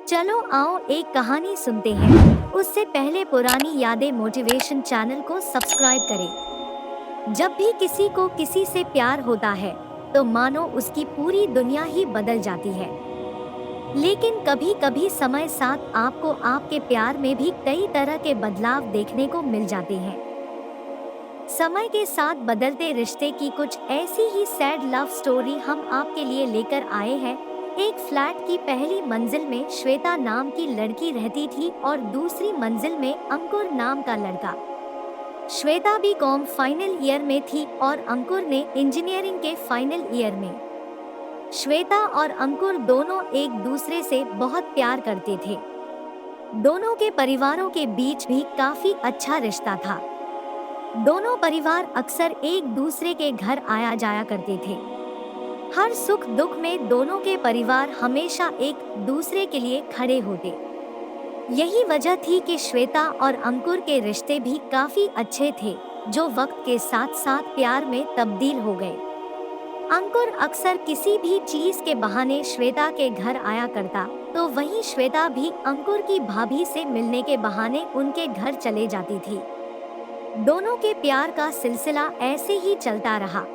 चलो आओ एक कहानी सुनते हैं। उससे पहले पुरानी यादें मोटिवेशन चैनल को सब्सक्राइब करें। जब भी किसी को किसी से प्यार होता है तो मानो उसकी पूरी दुनिया ही बदल जाती है। लेकिन कभी कभी समय साथ आपको आपके प्यार में भी कई तरह के बदलाव देखने को मिल जाते हैं। समय के साथ बदलते रिश्ते की कुछ ऐसी ही सैड लव स्टोरी हम आपके लिए लेकर आए हैं। एक फ्लैट की पहली मंजिल में श्वेता नाम की लड़की रहती थी और दूसरी मंजिल में अंकुर नाम का लड़का। श्वेता बीकॉम फाइनल ईयर में थी और अंकुर ने इंजीनियरिंग के फाइनल ईयर में। श्वेता और अंकुर दोनों एक दूसरे से बहुत प्यार करते थे। दोनों के परिवारों के बीच भी काफी अच्छा रिश्ता था। दोनों परिवार अक्सर एक दूसरे के घर आया जाया करते थे। हर सुख दुख में दोनों के परिवार हमेशा एक दूसरे के लिए खड़े होते। यही वजह थी कि श्वेता और अंकुर के रिश्ते भी काफी अच्छे थे, जो वक्त के साथ साथ प्यार में तब्दील हो गए। अंकुर अक्सर किसी भी चीज के बहाने श्वेता के घर आया करता, तो वहीं श्वेता भी अंकुर की भाभी से मिलने के बहाने उनके घर चले जाती थी। दोनों के प्यार का सिलसिला ऐसे ही चलता रहा।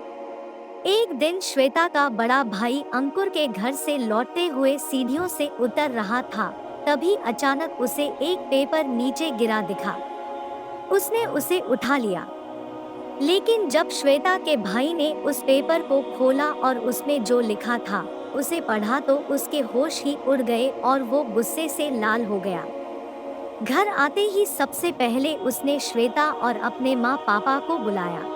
एक दिन श्वेता का बड़ा भाई अंकुर के घर से लौटते हुए सीढ़ियों से उतर रहा था। तभी अचानक उसे एक पेपर नीचे गिरा दिखा। उसने उसे उठा लिया, लेकिन जब श्वेता के भाई ने उस पेपर को खोला और उसमें जो लिखा था उसे पढ़ा तो उसके होश ही उड़ गए और वो गुस्से से लाल हो गया। घर आते ही सबसे पहले उसने श्वेता और अपने माँ पापा को बुलाया।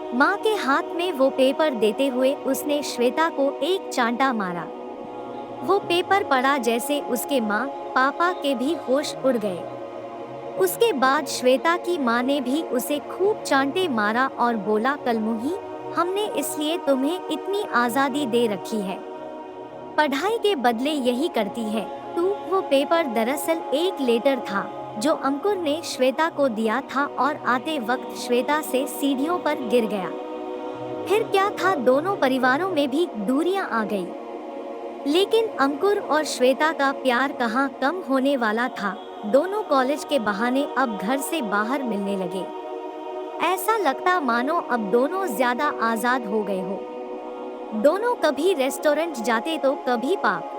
माँ के हाथ में वो पेपर देते हुए उसने श्वेता को एक चांटा मारा। वो पेपर पढ़ा जैसे उसके माँ पापा के भी होश उड़ गए। उसके बाद श्वेता की माँ ने भी उसे खूब चांटे मारा और बोला, कलमुही, हमने इसलिए तुम्हें इतनी आज़ादी दे रखी है, पढ़ाई के बदले यही करती है तू। वो पेपर दरअसल एक लेटर था जो अंकुर ने श्वेता को दिया था और आते वक्त श्वेता से सीढ़ियों पर गिर गया। फिर क्या था, दोनों परिवारों में भी दूरियां आ गई। लेकिन अंकुर और श्वेता का प्यार कहाँ कम होने वाला था। दोनों कॉलेज के बहाने अब घर से बाहर मिलने लगे। ऐसा लगता मानो अब दोनों ज्यादा आजाद हो गए हो। दोनों कभी रेस्टोरेंट जाते तो कभी पार्क।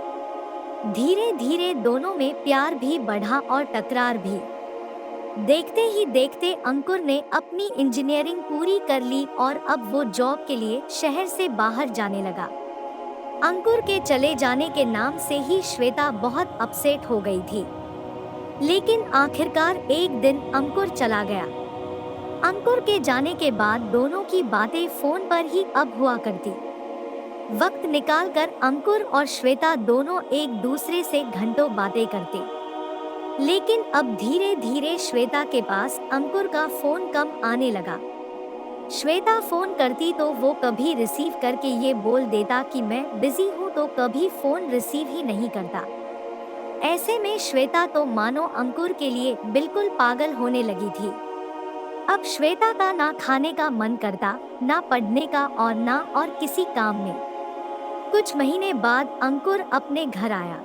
धीरे धीरे दोनों में प्यार भी बढ़ा और टकरार भी। देखते ही देखते अंकुर ने अपनी इंजीनियरिंग पूरी कर ली और अब वो जॉब के लिए शहर से बाहर जाने लगा। अंकुर के चले जाने के नाम से ही श्वेता बहुत अपसेट हो गई थी। लेकिन आखिरकार एक दिन अंकुर चला गया। अंकुर के जाने के बाद दोनों की बातें फोन पर ही अब हुआ करती। वक्त निकालकर अंकुर और श्वेता दोनों एक दूसरे से घंटों बातें करते। लेकिन अब धीरे धीरे श्वेता के पास अंकुर का फोन कम आने लगा। श्वेता फोन करती तो वो कभी रिसीव करके ये बोल देता कि मैं बिजी हूँ, तो कभी फोन रिसीव ही नहीं करता। ऐसे में श्वेता तो मानो अंकुर के लिए बिल्कुल पागल होने लगी थी। अब श्वेता का ना खाने का मन करता, ना पढ़ने का और ना और किसी काम में। कुछ महीने बाद अंकुर अपने घर आया।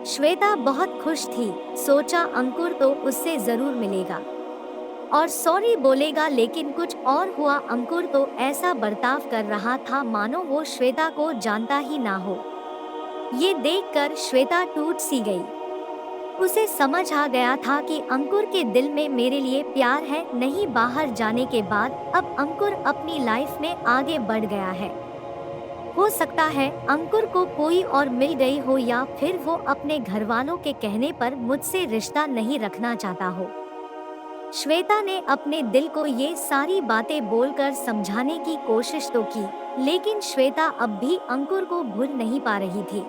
श्वेता बहुत खुश थी। सोचा अंकुर तो उससे जरूर मिलेगा और सॉरी बोलेगा, लेकिन कुछ और हुआ। अंकुर तो ऐसा बर्ताव कर रहा था मानो वो श्वेता को जानता ही ना हो। ये देखकर श्वेता टूट सी गई। उसे समझ आ गया था कि अंकुर के दिल में मेरे लिए प्यार है। नहीं, बाहर जाने के बाद अब अंकुर अपनी लाइफ में आगे बढ़ गया है। हो सकता है अंकुर को कोई और मिल गई हो, या फिर वो अपने घर वालों के कहने पर मुझसे रिश्ता नहीं रखना चाहता हो। श्वेता ने अपने दिल को ये सारी बातें बोलकर समझाने की कोशिश तो की, लेकिन श्वेता अब भी अंकुर को भूल नहीं पा रही थी।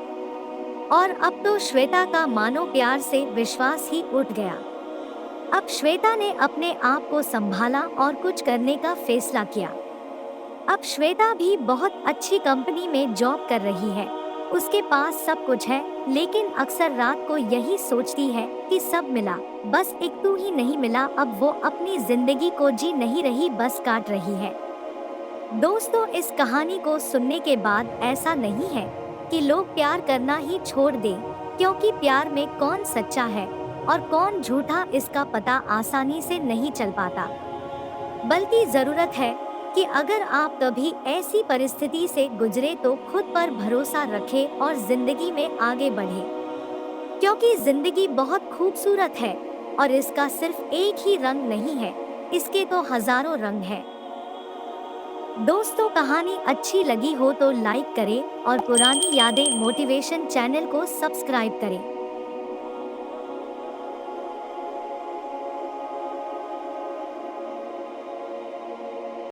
और अब तो श्वेता का मानो प्यार से विश्वास ही उठ गया। अब श्वेता ने अपने आप को संभाला और कुछ करने का फैसला किया। अब श्वेता भी बहुत अच्छी कंपनी में जॉब कर रही है। उसके पास सब कुछ है, लेकिन अक्सर रात को यही सोचती है कि सब मिला, बस एक तू ही नहीं मिला। अब वो अपनी जिंदगी को जी नहीं रही, बस काट रही है। दोस्तों, इस कहानी को सुनने के बाद ऐसा नहीं है कि लोग प्यार करना ही छोड़ दें। क्योंकि प्यार में कौन सच्चा है और कौन झूठा इसका पता आसानी से नहीं चल पाता। बल्कि जरूरत है कि अगर आप कभी ऐसी परिस्थिति से गुजरे तो खुद पर भरोसा रखें और जिंदगी में आगे बढ़ें। क्योंकि जिंदगी बहुत खूबसूरत है और इसका सिर्फ एक ही रंग नहीं है, इसके तो हजारों रंग हैं। दोस्तों, कहानी अच्छी लगी हो तो लाइक करें और पुरानी यादें मोटिवेशन चैनल को सब्सक्राइब करें।